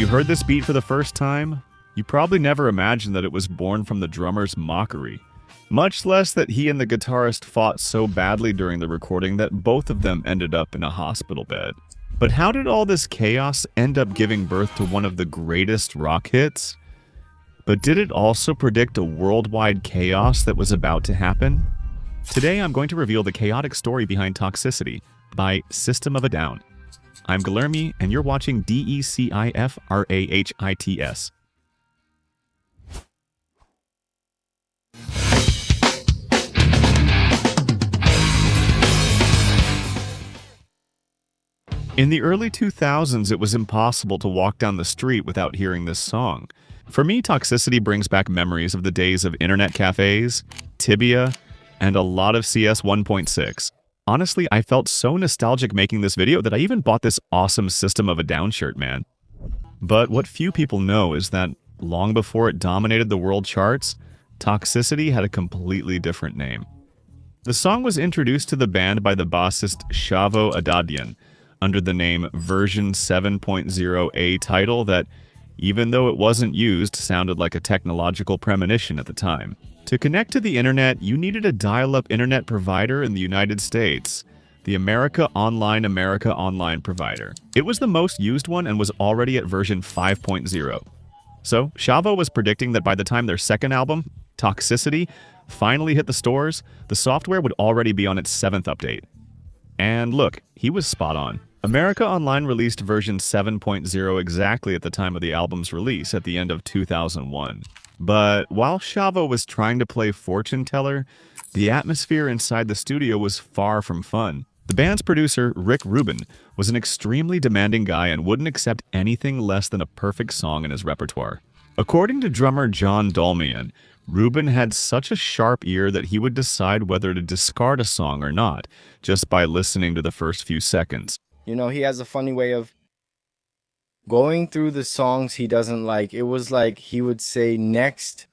you heard this beat for the first time, you probably never imagined that it was born from the drummer's mockery. Much less that he and the guitarist fought so badly during the recording that both of them ended up in a hospital bed. But how did all this chaos end up giving birth to one of the greatest rock hits? But did it also predict a worldwide chaos that was about to happen? Today I'm going to reveal the chaotic story behind Toxicity by System of a Down. I'm Guilherme, and you're watching DECIFRAHITS. In the early 2000s, it was impossible to walk down the street without hearing this song. For me, Toxicity brings back memories of the days of internet cafes, Tibia, and a lot of CS 1.6. Honestly, I felt so nostalgic making this video that I even bought this awesome System of a Down shirt, man. But what few people know is that long before it dominated the world charts, Toxicity had a completely different name. The song was introduced to the band by the bassist Shavo Adadian, under the name version 7.0 title that, even though it wasn't used, sounded like a technological premonition at the time. To connect to the internet, you needed a dial-up internet provider in the United States, the America Online provider. It was the most used one and was already at version 5.0. So, Shavo was predicting that by the time their second album, Toxicity, finally hit the stores, the software would already be on its 7th update. And look, he was spot on. America Online released version 7.0 exactly at the time of the album's release at the end of 2001. But while Shavo was trying to play fortune teller, the atmosphere inside the studio was far from fun. The band's producer, Rick Rubin, was an extremely demanding guy and wouldn't accept anything less than a perfect song in his repertoire. According to drummer John Dolmian, Rubin had such a sharp ear that he would decide whether to discard a song or not, just by listening to the first few seconds. You know, he has a funny way of going through the songs he doesn't like. It was like he would say, next.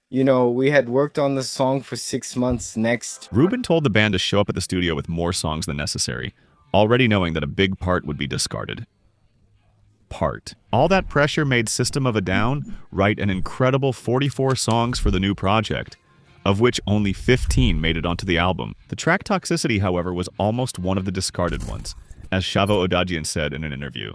You know, we had worked on the song for 6 months, next. Rubin told the band to show up at the studio with more songs than necessary, already knowing that a big part would be discarded. All that pressure made System of a Down write an incredible 44 songs for the new project, of which only 15 made it onto the album. The track Toxicity, however, was almost one of the discarded ones, as Shavo Odadjian said in an interview.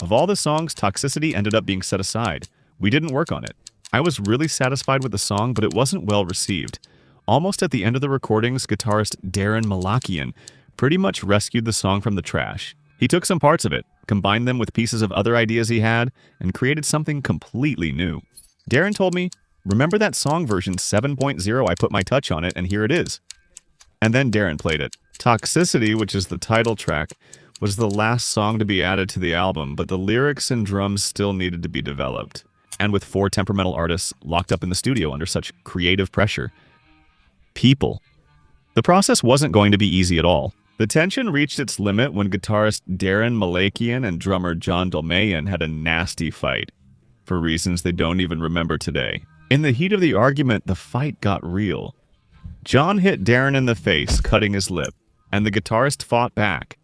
Of all the songs, Toxicity ended up being set aside. We didn't work on it. I was really satisfied with the song, but it wasn't well received. Almost at the end of the recordings, guitarist Darren Malakian pretty much rescued the song from the trash. He took some parts of it, combined them with pieces of other ideas he had, and created something completely new. Darren told me, "Remember that song version 7.0? I put my touch on it, and here it is." And then Darren played it. Toxicity, which is the title track, was the last song to be added to the album, but the lyrics and drums still needed to be developed. And with 4 temperamental artists locked up in the studio under such creative pressure. The process wasn't going to be easy at all. The tension reached its limit when guitarist Darren Malakian and drummer John Dolmayan had a nasty fight, for reasons they don't even remember today. In the heat of the argument, the fight got real. John hit Darren in the face, cutting his lip, and the guitarist fought back,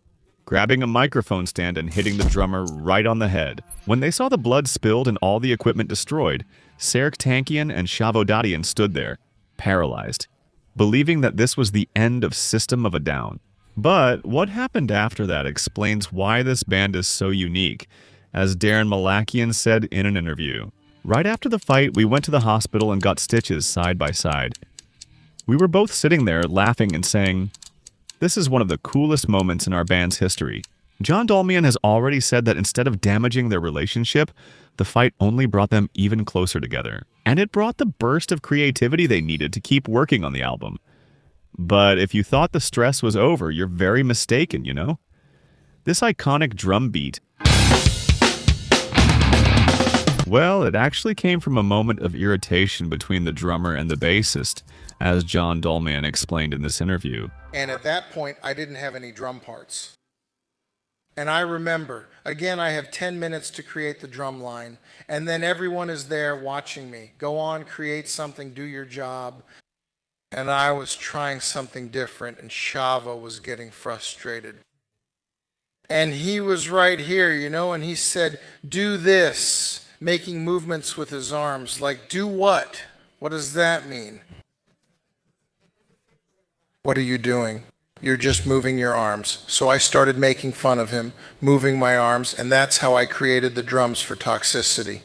grabbing a microphone stand and hitting the drummer right on the head. When they saw the blood spilled and all the equipment destroyed, Serk Tankian and Shavo Odadjian stood there, paralyzed, believing that this was the end of System of a Down. But what happened after that explains why this band is so unique, as Darren Malakian said in an interview. Right after the fight, we went to the hospital and got stitches side by side. We were both sitting there laughing and saying, "This is one of the coolest moments in our band's history." John Dolmian has already said that instead of damaging their relationship, the fight only brought them even closer together. And it brought the burst of creativity they needed to keep working on the album. But if you thought the stress was over, you're very mistaken, you know? This iconic drum beat, well, it actually came from a moment of irritation between the drummer and the bassist, as John Dolmayan explained in this interview. And at that point, I didn't have any drum parts. And I remember, again, I have 10 minutes to create the drum line, and then everyone is there watching me. Go on, create something, do your job. And I was trying something different, and Shavo was getting frustrated. And he was right here, you know, and he said, do this, making movements with his arms. Like, do what? What does that mean? What are you doing? You're just moving your arms. So I started making fun of him, moving my arms, and that's how I created the drums for Toxicity.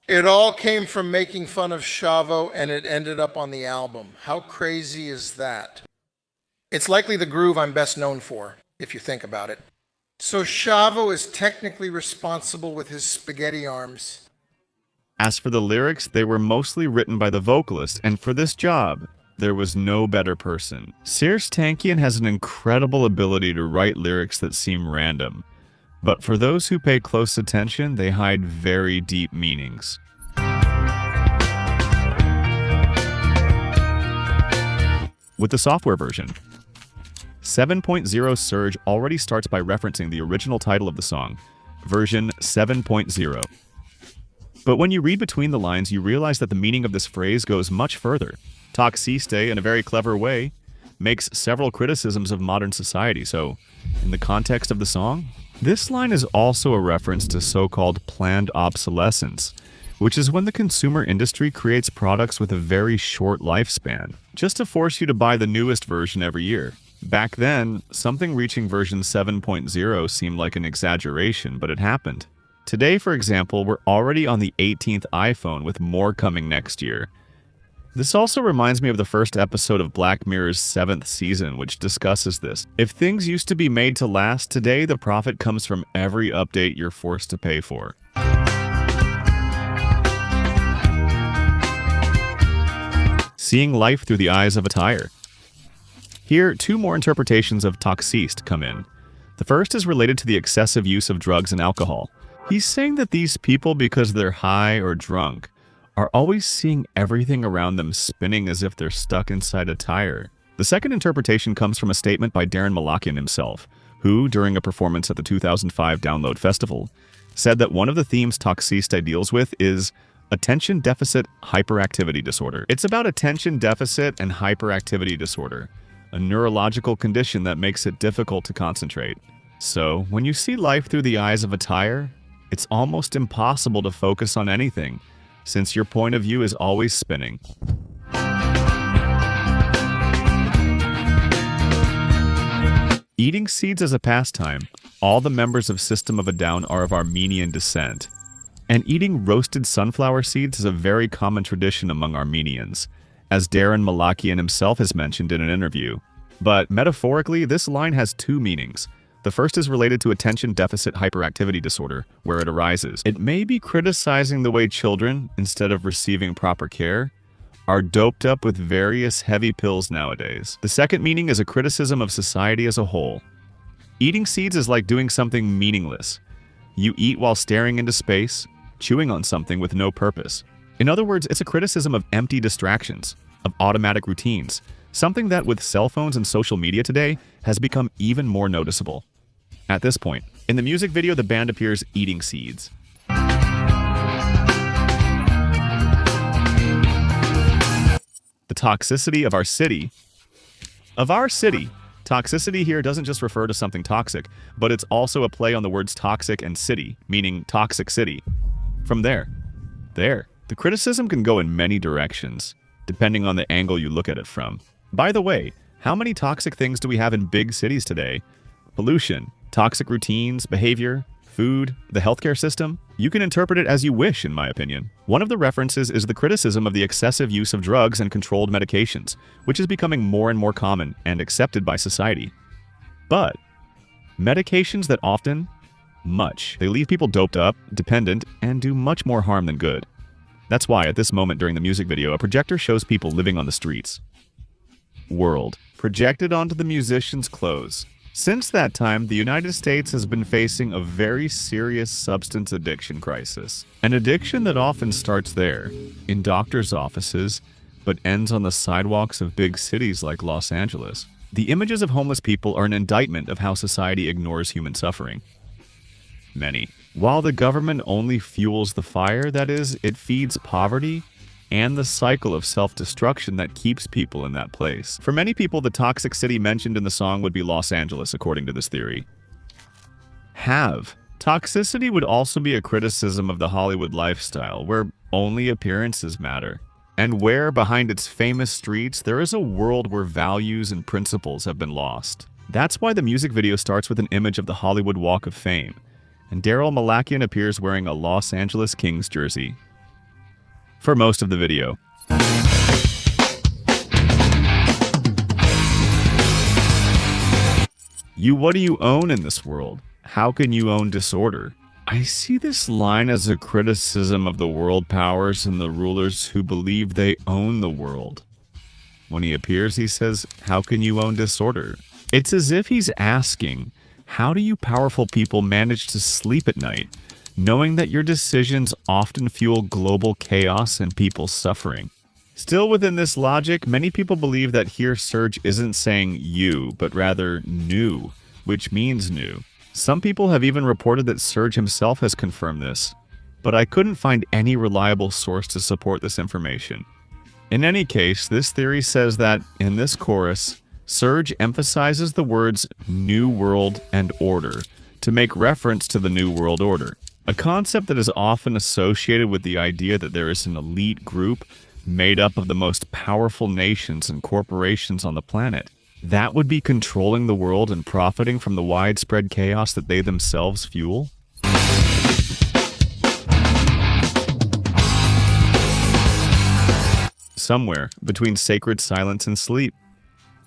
It all came from making fun of Chavo, and it ended up on the album. How crazy is that? It's likely the groove I'm best known for, if you think about it. So Chavo is technically responsible with his spaghetti arms. As for the lyrics, they were mostly written by the vocalist, and for this job, there was no better person. Serj Tankian has an incredible ability to write lyrics that seem random, but for those who pay close attention, they hide very deep meanings. With the software version, 7.0 Serj already starts by referencing the original title of the song, version 7.0. But when you read between the lines, you realize that the meaning of this phrase goes much further. Toxicity, in a very clever way, makes several criticisms of modern society, so in the context of the song, this line is also a reference to so-called planned obsolescence, which is when the consumer industry creates products with a very short lifespan, just to force you to buy the newest version every year. Back then, something reaching version 7.0 seemed like an exaggeration, but it happened. Today, for example, we're already on the 18th iPhone with more coming next year. This also reminds me of the first episode of Black Mirror's 7th season, which discusses this. If things used to be made to last, today the profit comes from every update you're forced to pay for. Seeing life through the eyes of a tire. Here, two more interpretations of Toxicity come in. The first is related to the excessive use of drugs and alcohol. He's saying that these people, because they're high or drunk, are always seeing everything around them spinning as if they're stuck inside a tire. The second interpretation comes from a statement by Darren Malakian himself, who, during a performance at the 2005 Download Festival, said that one of the themes Toxicity deals with is attention deficit hyperactivity disorder. It's about attention deficit and hyperactivity disorder, a neurological condition that makes it difficult to concentrate. So, when you see life through the eyes of a tire, it's almost impossible to focus on anything, since your point of view is always spinning. Eating seeds as a pastime. All the members of System of a Down are of Armenian descent, and eating roasted sunflower seeds is a very common tradition among Armenians, as Darren Malakian himself has mentioned in an interview. But metaphorically, this line has two meanings. The first is related to attention deficit hyperactivity disorder, where it arises. It may be criticizing the way children, instead of receiving proper care, are doped up with various heavy pills nowadays. The second meaning is a criticism of society as a whole. Eating seeds is like doing something meaningless. You eat while staring into space, chewing on something with no purpose. In other words, it's a criticism of empty distractions, of automatic routines, something that with cell phones and social media today has become even more noticeable. At this point, in the music video, the band appears eating seeds. The toxicity of our city. Toxicity here doesn't just refer to something toxic, but it's also a play on the words toxic and city, meaning toxic city. From there. The criticism can go in many directions, depending on the angle you look at it from. By the way, how many toxic things do we have in big cities today? Pollution, toxic routines, behavior, food, the healthcare system? You can interpret it as you wish, in my opinion. One of the references is the criticism of the excessive use of drugs and controlled medications, which is becoming more and more common and accepted by society. But medications that often, they leave people doped up, dependent, and do much more harm than good. That's why, at this moment during the music video, a projector shows people living on the streets. World. Projected onto the musician's clothes. Since that time, the United States has been facing a very serious substance addiction crisis. An addiction that often starts there, in doctors' offices, but ends on the sidewalks of big cities like Los Angeles. The images of homeless people are an indictment of how society ignores human suffering. While the government only fuels the fire, that is, it feeds poverty and the cycle of self-destruction that keeps people in that place. For many people, the toxic city mentioned in the song would be Los Angeles, according to this theory. Have. Toxicity would also be a criticism of the Hollywood lifestyle, where only appearances matter, and where, behind its famous streets, there is a world where values and principles have been lost. That's why the music video starts with an image of the Hollywood Walk of Fame, and Daryl Malakian appears wearing a Los Angeles Kings jersey for most of the video. What do you own in this world? How can you own disorder? I see this line as a criticism of the world powers and the rulers who believe they own the world. When he appears, he says, "How can you own disorder?" It's as if he's asking, how do you powerful people manage to sleep at night, knowing that your decisions often fuel global chaos and people's suffering? Still within this logic, many people believe that here Serge isn't saying you, but rather new, which means new. Some people have even reported that Serge himself has confirmed this, but I couldn't find any reliable source to support this information. In any case, this theory says that, in this chorus, Serge emphasizes the words New World and Order to make reference to the New World Order, a concept that is often associated with the idea that there is an elite group made up of the most powerful nations and corporations on the planet. That would be controlling the world and profiting from the widespread chaos that they themselves fuel? Somewhere between sacred silence and sleep.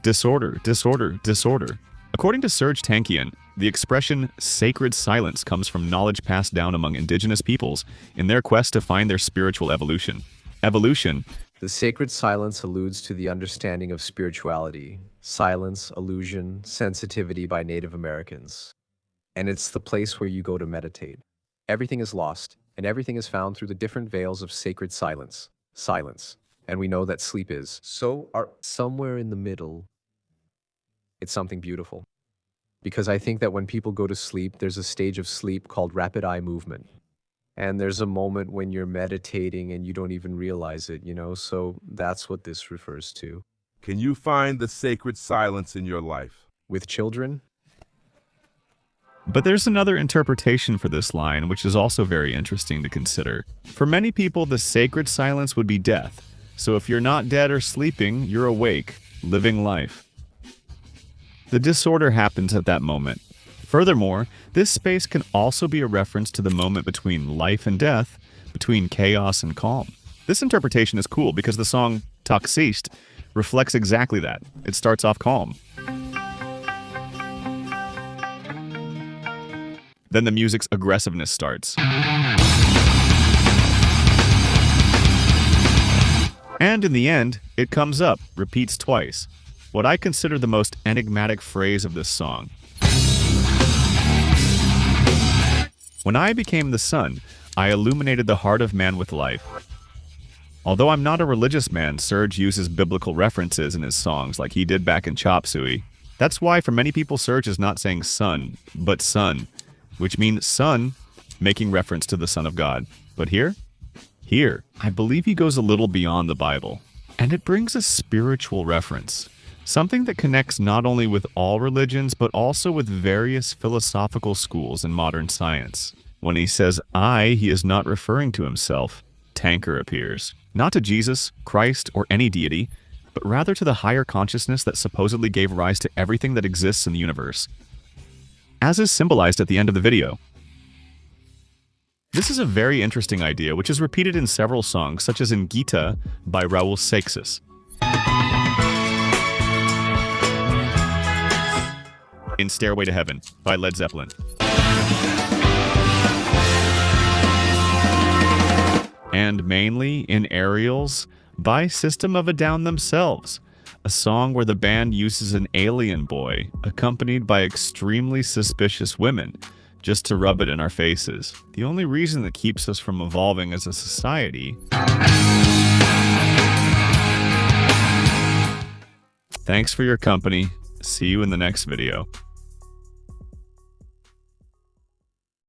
Disorder, disorder, disorder. According to Serge Tankian, the expression sacred silence comes from knowledge passed down among indigenous peoples in their quest to find their spiritual evolution. Evolution. The sacred silence alludes to the understanding of spirituality, silence, illusion, sensitivity by Native Americans. And it's the place where you go to meditate. Everything is lost, and everything is found through the different veils of sacred silence. Silence. And we know that sleep is. So somewhere in the middle, it's something beautiful. Because I think that when people go to sleep, there's a stage of sleep called rapid eye movement. And there's a moment when you're meditating and you don't even realize it, so that's what this refers to. Can you find the sacred silence in your life? With children? But there's another interpretation for this line, which is also very interesting to consider. For many people, the sacred silence would be death. So if you're not dead or sleeping, you're awake, living life. The disorder happens at that moment. Furthermore, this space can also be a reference to the moment between life and death, between chaos and calm. This interpretation is cool because the song Toxicity reflects exactly that. It starts off calm. Then the music's aggressiveness starts. And in the end, it comes up, repeats twice. What I consider the most enigmatic phrase of this song. When I became the sun, I illuminated the heart of man with life. Although I'm not a religious man, Serge uses biblical references in his songs like he did back in Chop Suey. That's why for many people Serge is not saying son, but son, which means son, making reference to the Son of God. But here, I believe he goes a little beyond the Bible, and it brings a spiritual reference. Something that connects not only with all religions, but also with various philosophical schools and modern science. When he says I, he is not referring to himself. Tanker appears. Not to Jesus, Christ, or any deity, but rather to the higher consciousness that supposedly gave rise to everything that exists in the universe. As is symbolized at the end of the video. This is a very interesting idea, which is repeated in several songs, such as in Gita by Raul Seixas. In Stairway to Heaven by Led Zeppelin. And mainly in Aerials by System of a Down themselves, a song where the band uses an alien boy accompanied by extremely suspicious women just to rub it in our faces. The only reason that keeps us from evolving as a society. Thanks for your company. See you in the next video.